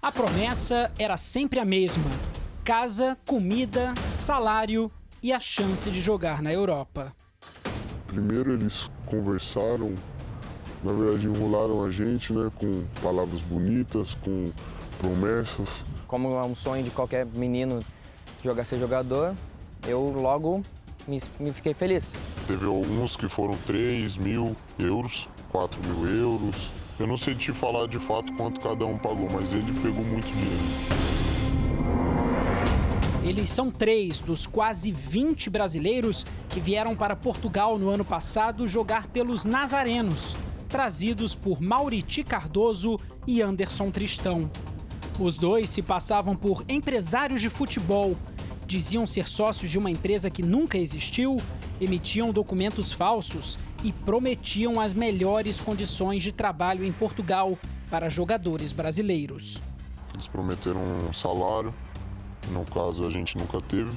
A promessa era sempre a mesma: casa, comida, salário e a chance de jogar na Europa. Primeiro eles conversaram, na verdade enrolaram a gente, né, com palavras bonitas, com promessas. Como é um sonho de qualquer menino ser jogador, eu logo me fiquei feliz. Teve alguns que foram 3.000 euros, 4.000 euros. Eu não sei te falar de fato quanto cada um pagou, mas ele pegou muito dinheiro. Eles são 3 dos quase 20 brasileiros que vieram para Portugal no ano passado jogar pelos Nazarenos, trazidos por Mauriti Cardoso e Anderson Tristão. Os dois se passavam por empresários de futebol, diziam ser sócios de uma empresa que nunca existiu, emitiam documentos falsos e prometiam as melhores condições de trabalho em Portugal para jogadores brasileiros. Eles prometeram um salário, no caso a gente nunca teve.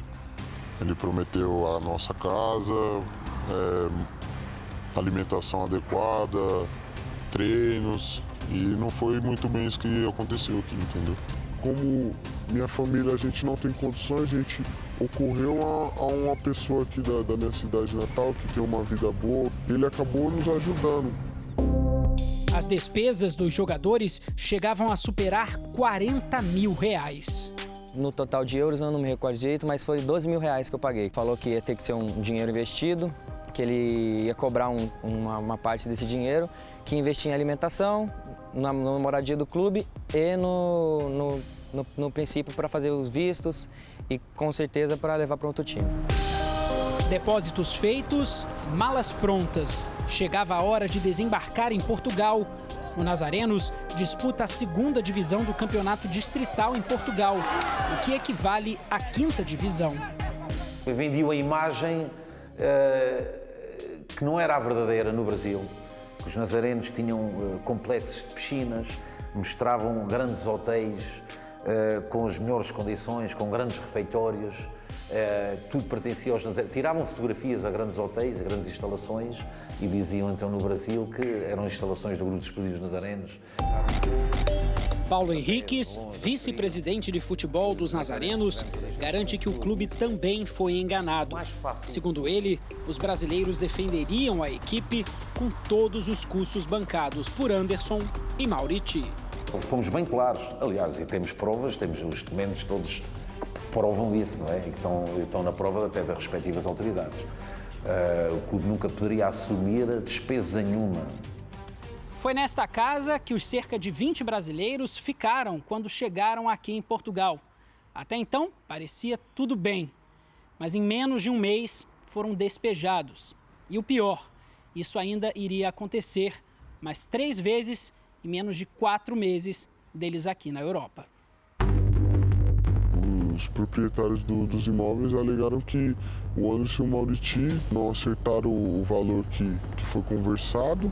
Ele prometeu a nossa casa, alimentação adequada, treinos, e não foi muito bem isso que aconteceu aqui, entendeu? Como minha família, a gente não tem condições, a gente ocorreu a uma pessoa aqui da minha cidade natal que tem uma vida boa, ele acabou nos ajudando. As despesas dos jogadores chegavam a superar 40 mil reais. No total de euros, eu não me recordo direito, mas foi 12 mil reais que eu paguei. Falou que ia ter que ser um dinheiro investido, que ele ia cobrar uma parte desse dinheiro, que investia em alimentação, na moradia do clube e no princípio para fazer os vistos e com certeza para levar para outro time. Depósitos feitos, malas prontas. Chegava a hora de desembarcar em Portugal. O Nazarenos disputa a 2ª divisão do campeonato distrital em Portugal, o que equivale à 5ª divisão. Vendiam a imagem que não era a verdadeira no Brasil. Os nazarenos tinham complexos de piscinas, mostravam grandes hotéis com as melhores condições, com grandes refeitórios, tudo pertencia aos nazarenos. Tiravam fotografias a grandes hotéis, a grandes instalações e diziam então no Brasil que eram instalações do Grupo dos Explosivos Nazarenos. Paulo Henriques, vice-presidente de futebol dos Nazarenos, garante que o clube também foi enganado. Segundo ele, os brasileiros defenderiam a equipe com todos os custos bancados por Anderson e Mauriti. Fomos bem claros, aliás, e temos provas, temos os documentos todos provam isso, não é? E estão na prova até das respectivas autoridades. O clube nunca poderia assumir despesa nenhuma. Foi nesta casa que os cerca de 20 brasileiros ficaram quando chegaram aqui em Portugal. Até então, parecia tudo bem. Mas em menos de um mês, foram despejados. E o pior, isso ainda iria acontecer mais 3 vezes em menos de 4 meses deles aqui na Europa. Os proprietários dos imóveis alegaram que o Anderson e o Mauriti não acertaram o valor que foi conversado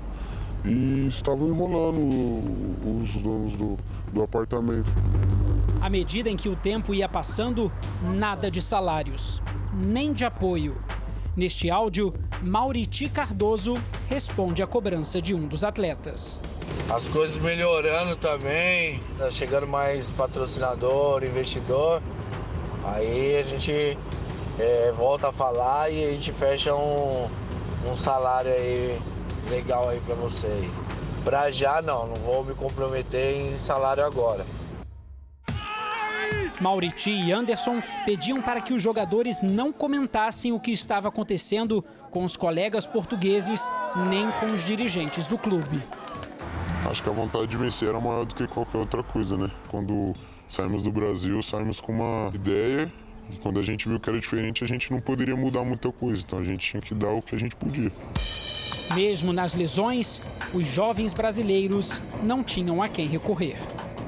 e estavam enrolando os donos do apartamento. À medida em que o tempo ia passando, nada de salários, nem de apoio. Neste áudio, Mauriti Cardoso responde à cobrança de um dos atletas. As coisas melhorando também, tá chegando mais patrocinador, investidor. Aí a gente volta a falar e a gente fecha um salário aí legal aí pra você aí. Pra já não vou me comprometer em salário agora. Mauriti e Anderson pediam para que os jogadores não comentassem o que estava acontecendo com os colegas portugueses nem com os dirigentes do clube. Acho que a vontade de vencer era maior do que qualquer outra coisa, né? Quando saímos do Brasil, saímos com uma ideia e quando a gente viu que era diferente, a gente não poderia mudar muita coisa, então a gente tinha que dar o que a gente podia. Mesmo nas lesões, os jovens brasileiros não tinham a quem recorrer.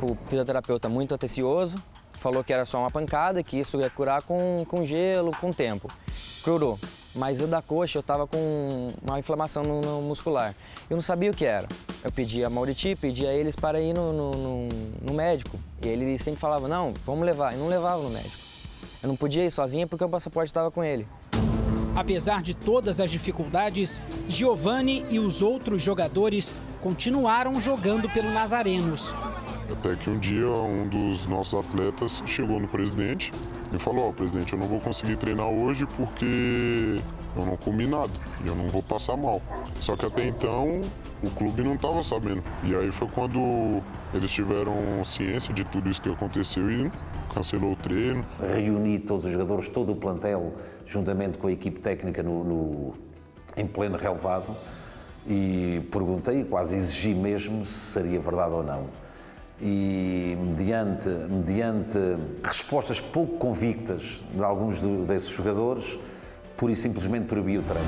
O fisioterapeuta muito atencioso, falou que era só uma pancada, que isso ia curar com gelo, com tempo. Curou, mas eu da coxa eu estava com uma inflamação no muscular. Eu não sabia o que era. Eu pedi a Mauriti, pedi a eles para ir no médico. E ele sempre falava, não, vamos levar. E não levava no médico. Eu não podia ir sozinha porque o passaporte estava com ele. Apesar de todas as dificuldades, Giovani e os outros jogadores continuaram jogando pelo Nazarenos. Até que um dia um dos nossos atletas chegou no presidente e falou: presidente, eu não vou conseguir treinar hoje porque eu não comi nada e eu não vou passar mal. Só que até então o clube não estava sabendo. E aí foi quando eles tiveram ciência de tudo isso que aconteceu e cancelou o treino. Reuni todos os jogadores, todo o plantel, juntamente com a equipe técnica em pleno relevado, e perguntei, quase exigi mesmo se seria verdade ou não. E mediante respostas pouco convictas de alguns desses jogadores, pura e simplesmente proibi o treino.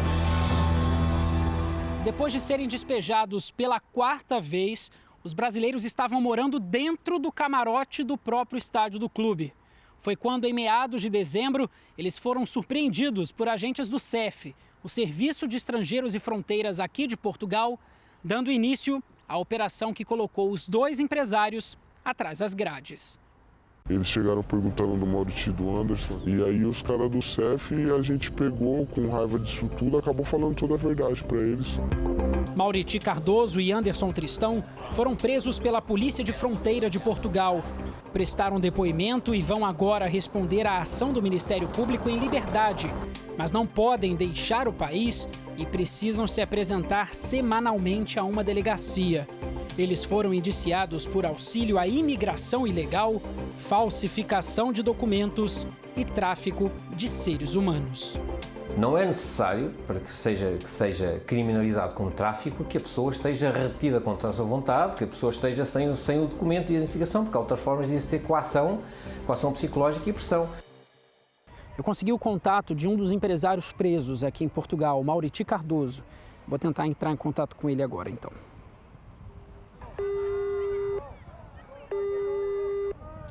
Depois de serem despejados pela 4ª vez, os brasileiros estavam morando dentro do camarote do próprio estádio do clube. Foi quando, em meados de dezembro, eles foram surpreendidos por agentes do CEF, o Serviço de Estrangeiros e Fronteiras aqui de Portugal, dando início à operação que colocou os 2 empresários atrás das grades. Eles chegaram perguntando do Maurici e do Anderson, e aí os caras do CEF, a gente pegou com raiva disso tudo, acabou falando toda a verdade para eles. Maurici Cardoso e Anderson Tristão foram presos pela Polícia de Fronteira de Portugal. Prestaram depoimento e vão agora responder à ação do Ministério Público em liberdade, mas não podem deixar o país e precisam se apresentar semanalmente a uma delegacia. Eles foram indiciados por auxílio à imigração ilegal, falsificação de documentos e tráfico de seres humanos. Não é necessário, para que seja criminalizado como tráfico, que a pessoa esteja retida contra a sua vontade, que a pessoa esteja sem o documento de identificação, porque há outras formas de ser coação psicológica e pressão. Eu consegui o contato de um dos empresários presos aqui em Portugal, Maurici Cardoso. Vou tentar entrar em contato com ele agora, então.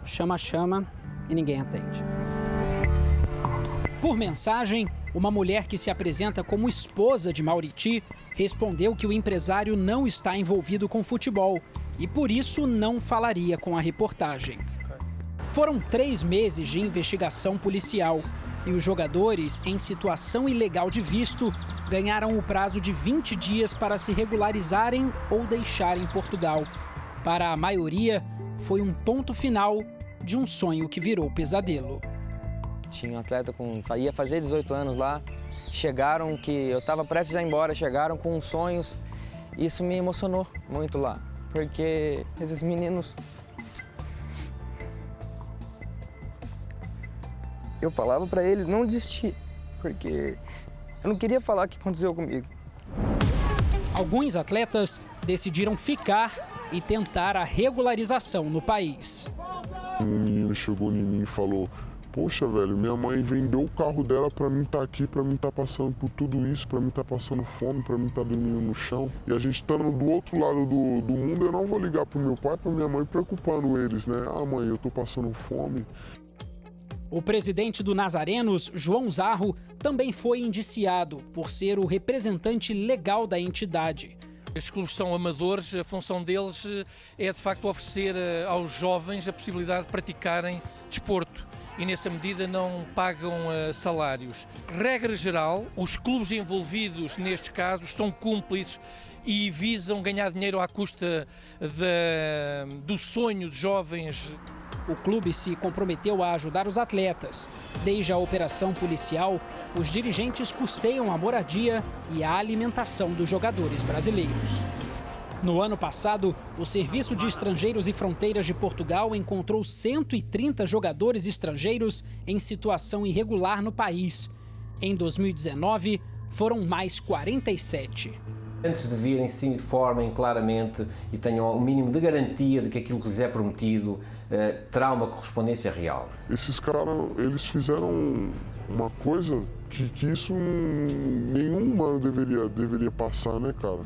Chama e ninguém atende. Por mensagem, uma mulher que se apresenta como esposa de Maurici respondeu que o empresário não está envolvido com futebol e por isso não falaria com a reportagem. Foram 3 meses de investigação policial e os jogadores em situação ilegal de visto ganharam o prazo de 20 dias para se regularizarem ou deixarem Portugal. Para a maioria, foi um ponto final de um sonho que virou pesadelo. Tinha um atleta ia fazer 18 anos lá, chegaram que eu estava prestes a ir embora, chegaram com sonhos. Isso me emocionou muito lá, porque esses meninos... Eu falava para eles não desistir, porque eu não queria falar o que aconteceu comigo. Alguns atletas decidiram ficar e tentar a regularização no país. Um menino chegou em mim e falou: poxa, velho, minha mãe vendeu o carro dela pra mim estar aqui, pra mim estar passando por tudo isso, pra mim estar passando fome, pra mim estar dormindo no chão. E a gente estando do outro lado do mundo, eu não vou ligar pro meu pai, pra minha mãe, preocupando eles, né? Ah, mãe, eu tô passando fome. O presidente do Nazarenos, João Zarro, também foi indiciado por ser o representante legal da entidade. Estes clubes são amadores, a função deles é de facto oferecer aos jovens a possibilidade de praticarem desporto e nessa medida não pagam salários. Regra geral, os clubes envolvidos nestes casos são cúmplices e visam ganhar dinheiro à custa do sonho de jovens. O clube se comprometeu a ajudar os atletas. Desde a operação policial, os dirigentes custeiam a moradia e a alimentação dos jogadores brasileiros. No ano passado, o Serviço de Estrangeiros e Fronteiras de Portugal encontrou 130 jogadores estrangeiros em situação irregular no país. Em 2019, foram mais 47. Antes de virem, se informem claramente e tenham o mínimo de garantia de que aquilo que lhes é prometido terá uma correspondência real. Esses caras, eles fizeram uma coisa que isso nenhum humano deveria passar, né, cara?